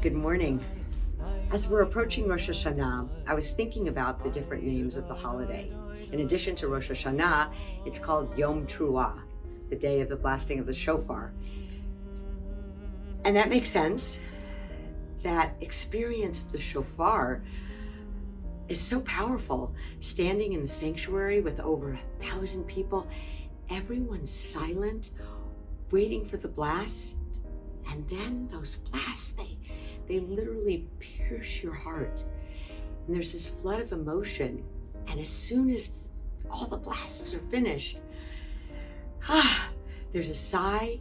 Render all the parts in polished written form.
Good morning. As we're approaching Rosh Hashanah, I was thinking about the different names of the holiday. In addition to Rosh Hashanah, it's called Yom Truah, the day of the blasting of the shofar. And that makes sense. That experience of the shofar is so powerful. Standing in the sanctuary with over 1,000 people, everyone's silent, waiting for the blast. And then those blasts, they literally pierce your heart. And there's this flood of emotion. And as soon as all the blasts are finished, there's a sigh.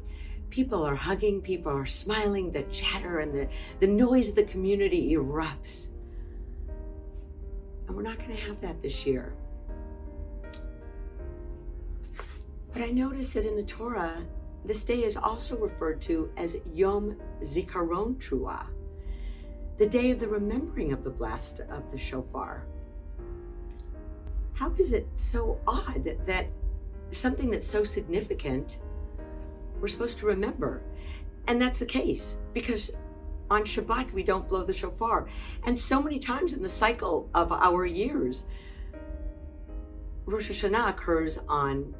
People are hugging, people are smiling, the chatter and the noise of the community erupts. And we're not going to have that this year. But I noticed that in the Torah, this day is also referred to as Yom Zikaron Truah, the day of the remembering of the blast of the shofar. How is it so odd that something that's so significant we're supposed to remember? And that's the case, because on Shabbat we don't blow the shofar. And so many times in the cycle of our years, Rosh Hashanah occurs on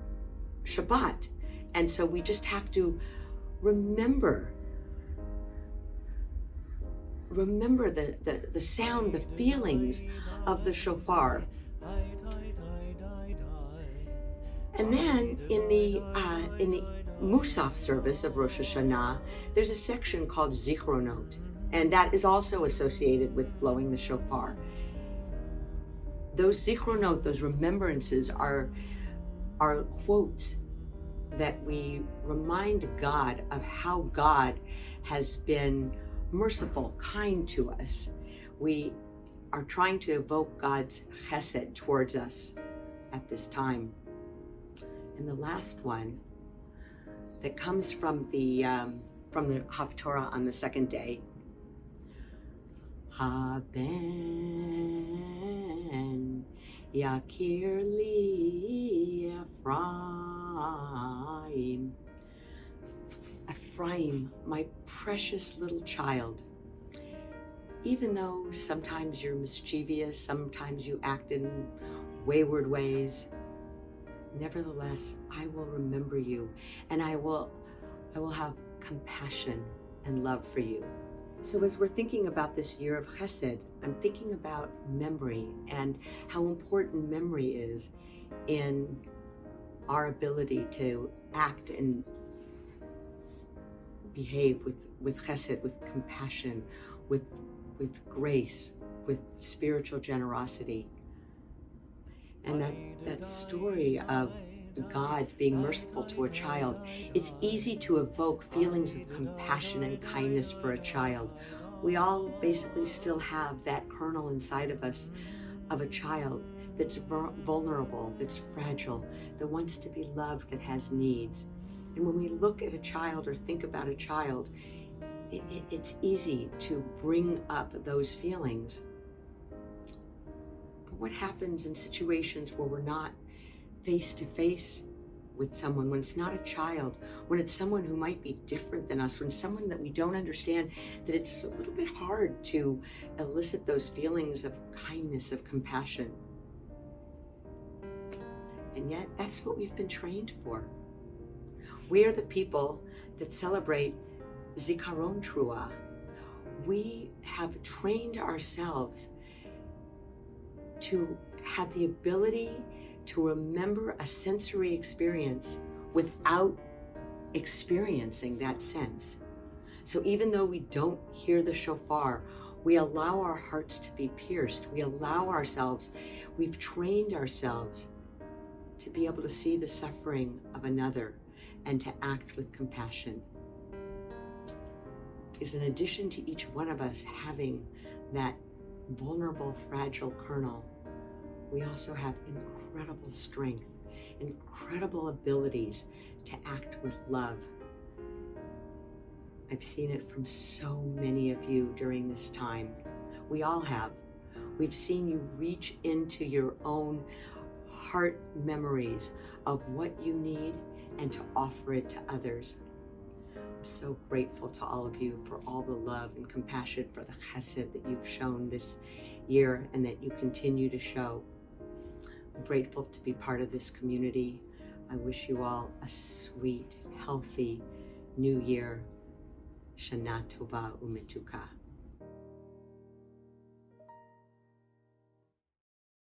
Shabbat. And so we just have to remember the sound, the feelings of the shofar. And then in the Musaf service of Rosh Hashanah, there's a section called Zichronot, and that is also associated with blowing the shofar. Those Zichronot, those remembrances, are quotes that we remind God of how God has been merciful, kind to us. We are trying to evoke God's chesed towards us at this time. And the last one that comes from the Haftorah on the second day, Haben Yakir li Ephraim. Ephraim, my precious little child. Even though sometimes you're mischievous, sometimes you act in wayward ways, nevertheless, I will remember you, and I will have compassion and love for you. So as we're thinking about this year of Chesed, I'm thinking about memory and how important memory is in our ability to act and behave with Chesed, with compassion, with grace, with spiritual generosity. And that story of God being merciful to a child, it's easy to evoke feelings of compassion and kindness for a child. We all basically still have that kernel inside of us of a child that's vulnerable, that's fragile, that wants to be loved, that has needs. And when we look at a child or think about a child, it's easy to bring up those feelings. But what happens in situations where we're not face to face with someone, when it's not a child, when it's someone who might be different than us, when someone that we don't understand, that it's a little bit hard to elicit those feelings of kindness, of compassion? And yet, that's what we've been trained for. We are the people that celebrate Zikaron Truah. We have trained ourselves to have the ability to remember a sensory experience without experiencing that sense. So even though we don't hear the shofar, we allow our hearts to be pierced. We've trained ourselves to be able to see the suffering of another and to act with compassion. Because in addition to each one of us having that vulnerable, fragile kernel, we also have incredible strength, incredible abilities to act with love. I've seen it from so many of you during this time. We all have. We've seen you reach into your own heart memories of what you need and to offer it to others. so grateful to all of you for all the love and compassion, for the chesed that you've shown this year and that you continue to show. I'm grateful to be part of this community. I wish you all a sweet, healthy new year. Shana Tova Umetuka.